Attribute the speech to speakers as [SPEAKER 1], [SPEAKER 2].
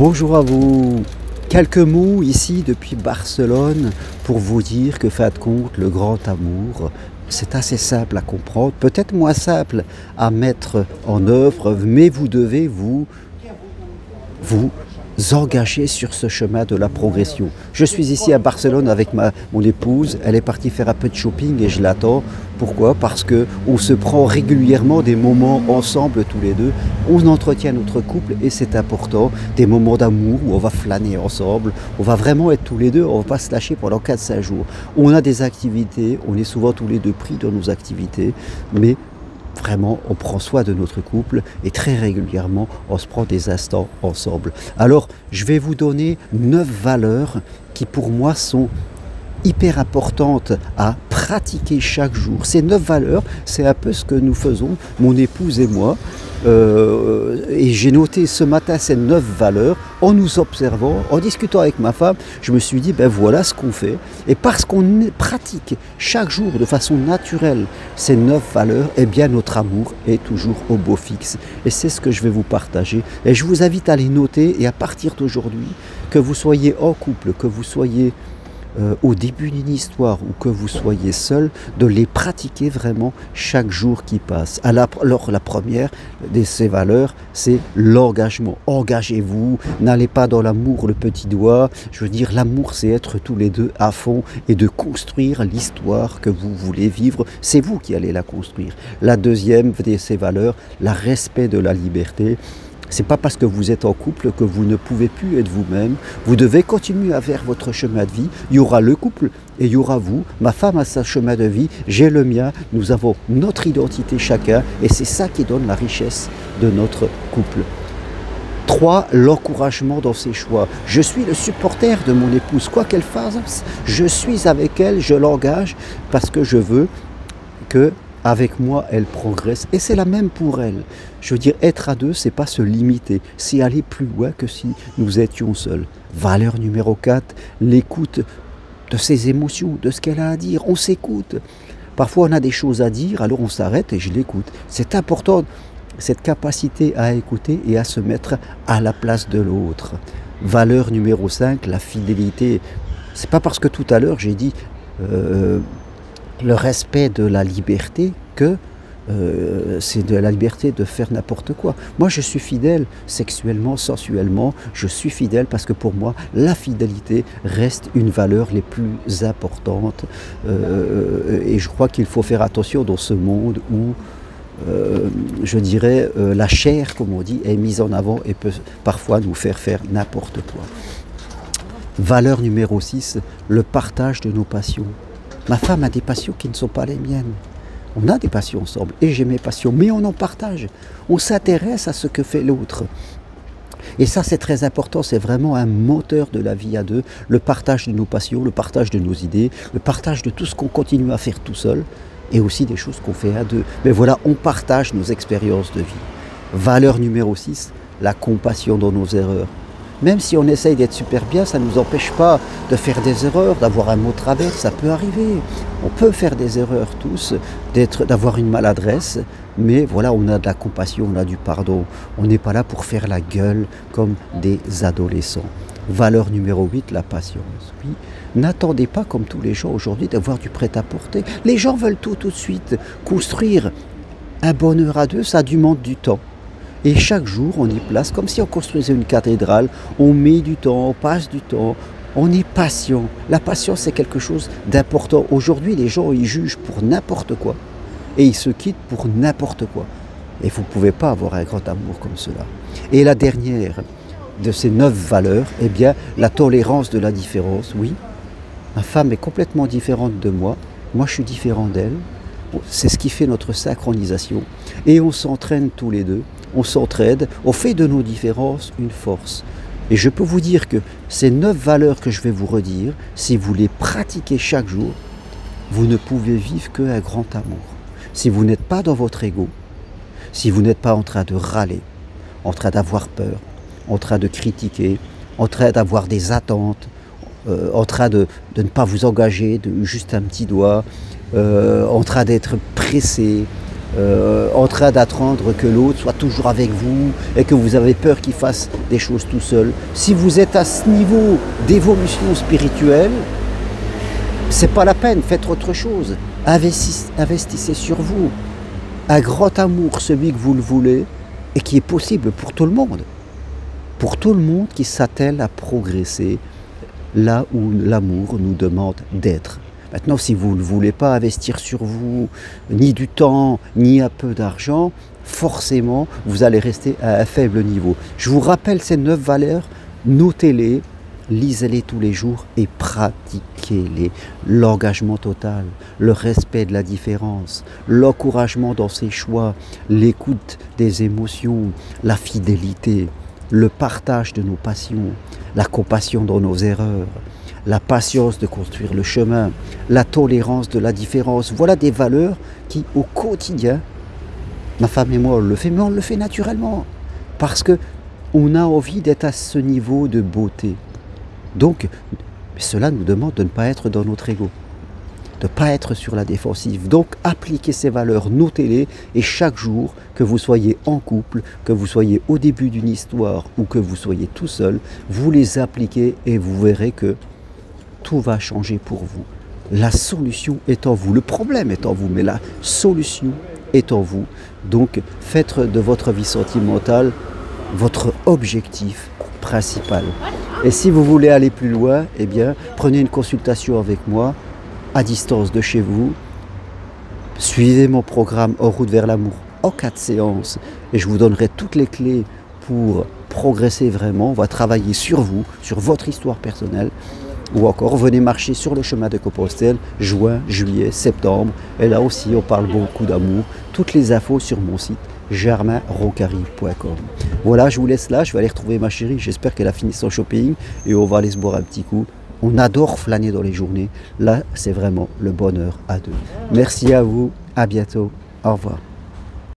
[SPEAKER 1] Bonjour à vous. Quelques mots ici depuis Barcelone pour vous dire que, fin de compte, le grand amour, c'est assez simple à comprendre, peut-être moins simple à mettre en œuvre, mais vous devez vous engager sur ce chemin de la progression. Je suis ici à Barcelone avec mon épouse, elle est partie faire un peu de shopping et je l'attends. Pourquoi? Parce qu'on se prend régulièrement des moments ensemble tous les deux, on entretient notre couple et c'est important, des moments d'amour où on va flâner ensemble, on va vraiment être tous les deux, on ne va pas se lâcher pendant 4-5 jours. On a des activités, on est souvent tous les deux pris dans nos activités, mais vraiment, on prend soin de notre couple et très régulièrement, on se prend des instants ensemble. Alors, je vais vous donner 9 valeurs qui pour moi sont hyper importantes à pratiquer chaque jour. Ces 9 valeurs, c'est un peu ce que nous faisons, mon épouse et moi. Et j'ai noté ce matin ces 9 valeurs en nous observant, en discutant avec ma femme. Je me suis dit, ben voilà ce qu'on fait. Et parce qu'on pratique chaque jour de façon naturelle ces 9 valeurs, eh bien notre amour est toujours au beau fixe. Et c'est ce que je vais vous partager. Et je vous invite à les noter et à partir d'aujourd'hui, que vous soyez en couple, que vous soyez au début d'une histoire ou que vous soyez seul, de les pratiquer vraiment chaque jour qui passe. Alors la première de ces valeurs, c'est l'engagement. Engagez-vous, n'allez pas dans l'amour le petit doigt. Je veux dire, l'amour, c'est être tous les deux à fond et de construire l'histoire que vous voulez vivre. C'est vous qui allez la construire. La deuxième de ces valeurs, le respect de la liberté. C'est pas parce que vous êtes en couple que vous ne pouvez plus être vous-même. Vous devez continuer à faire votre chemin de vie. Il y aura le couple et il y aura vous. Ma femme a sa chemin de vie, j'ai le mien. Nous avons notre identité chacun et c'est ça qui donne la richesse de notre couple. 3. L'encouragement dans ses choix. Je suis le supporter de mon épouse. Quoi qu'elle fasse, je suis avec elle, je l'engage parce que je veux que avec moi, elle progresse. Et c'est la même pour elle. Je veux dire, être à deux, c'est pas se limiter. C'est aller plus loin que si nous étions seuls. Valeur numéro 4, l'écoute de ses émotions, de ce qu'elle a à dire. On s'écoute. Parfois, on a des choses à dire, alors on s'arrête et je l'écoute. C'est important, cette capacité à écouter et à se mettre à la place de l'autre. Valeur numéro 5, la fidélité. C'est pas parce que tout à l'heure, j'ai dit... le respect de la liberté que c'est de la liberté de faire n'importe quoi. Moi, je suis fidèle sexuellement, sensuellement. Je suis fidèle parce que pour moi, la fidélité reste une valeur les plus importantes. Et je crois qu'il faut faire attention dans ce monde où, je dirais, la chair, comme on dit, est mise en avant et peut parfois nous faire n'importe quoi. Valeur numéro 6, le partage de nos passions. Ma femme a des passions qui ne sont pas les miennes. On a des passions ensemble, et j'ai mes passions, mais on en partage. On s'intéresse à ce que fait l'autre. Et ça, c'est très important, c'est vraiment un moteur de la vie à deux. Le partage de nos passions, le partage de nos idées, le partage de tout ce qu'on continue à faire tout seul, et aussi des choses qu'on fait à deux. Mais voilà, on partage nos expériences de vie. Valeur numéro 6, la compassion dans nos erreurs. Même si on essaye d'être super bien, ça ne nous empêche pas de faire des erreurs, d'avoir un mot de travers, ça peut arriver. On peut faire des erreurs tous, d'avoir une maladresse, mais voilà, on a de la compassion, on a du pardon. On n'est pas là pour faire la gueule comme des adolescents. Valeur numéro 8, la patience. Oui. N'attendez pas, comme tous les gens aujourd'hui, d'avoir du prêt-à-porter. Les gens veulent tout de suite. Construire un bonheur à deux, ça demande du temps. Et chaque jour, on y place, comme si on construisait une cathédrale, on met du temps, on passe du temps, on est patient. La patience, c'est quelque chose d'important. Aujourd'hui, les gens, ils jugent pour n'importe quoi. Et ils se quittent pour n'importe quoi. Et vous ne pouvez pas avoir un grand amour comme cela. Et la dernière de ces 9 valeurs, eh bien, la tolérance de la différence. Oui, ma femme est complètement différente de moi. Moi, je suis différent d'elle. C'est ce qui fait notre synchronisation. Et on s'entraîne tous les deux. On s'entraide, on fait de nos différences une force. Et je peux vous dire que ces 9 valeurs que je vais vous redire, si vous les pratiquez chaque jour, vous ne pouvez vivre qu'un grand amour. Si vous n'êtes pas dans votre ego, si vous n'êtes pas en train de râler, en train d'avoir peur, en train de critiquer, en train d'avoir des attentes, en train de ne pas vous engager, de juste un petit doigt, en train d'être pressé, en train d'attendre que l'autre soit toujours avec vous et que vous avez peur qu'il fasse des choses tout seul. Si vous êtes à ce niveau d'évolution spirituelle, c'est pas la peine, faites autre chose. Investissez sur vous. Un grand amour, celui que vous le voulez, et qui est possible pour tout le monde. Pour tout le monde qui s'attelle à progresser là où l'amour nous demande d'être. Maintenant, si vous ne voulez pas investir sur vous, ni du temps, ni un peu d'argent, forcément, vous allez rester à un faible niveau. Je vous rappelle ces 9 valeurs, notez-les, lisez-les tous les jours et pratiquez-les. L'engagement total, le respect de la différence, l'encouragement dans ses choix, l'écoute des émotions, la fidélité, le partage de nos passions, la compassion dans nos erreurs, la patience de construire le chemin, la tolérance de la différence. Voilà des valeurs qui, au quotidien, ma femme et moi, on le fait, mais on le fait naturellement. Parce qu'on a envie d'être à ce niveau de beauté. Donc, cela nous demande de ne pas être dans notre ego, de ne pas être sur la défensive. Donc, appliquez ces valeurs, notez-les, et chaque jour, que vous soyez en couple, que vous soyez au début d'une histoire ou que vous soyez tout seul, vous les appliquez et vous verrez que tout va changer pour vous. La solution est en vous, le problème est en vous, mais la solution est en vous. Donc, faites de votre vie sentimentale votre objectif principal. Et si vous voulez aller plus loin, eh bien, prenez une consultation avec moi, à distance de chez vous. Suivez mon programme En route vers l'amour en 4 séances et je vous donnerai toutes les clés pour progresser vraiment. On va travailler sur vous, sur votre histoire personnelle. Ou encore, venez marcher sur le chemin de Compostelle, juin, juillet, septembre. Et là aussi, on parle beaucoup d'amour. Toutes les infos sur mon site germainroncari.com. Voilà, je vous laisse là. Je vais aller retrouver ma chérie. J'espère qu'elle a fini son shopping et on va aller se boire un petit coup. On adore flâner dans les journées. Là, c'est vraiment le bonheur à deux. Merci à vous. À bientôt. Au revoir.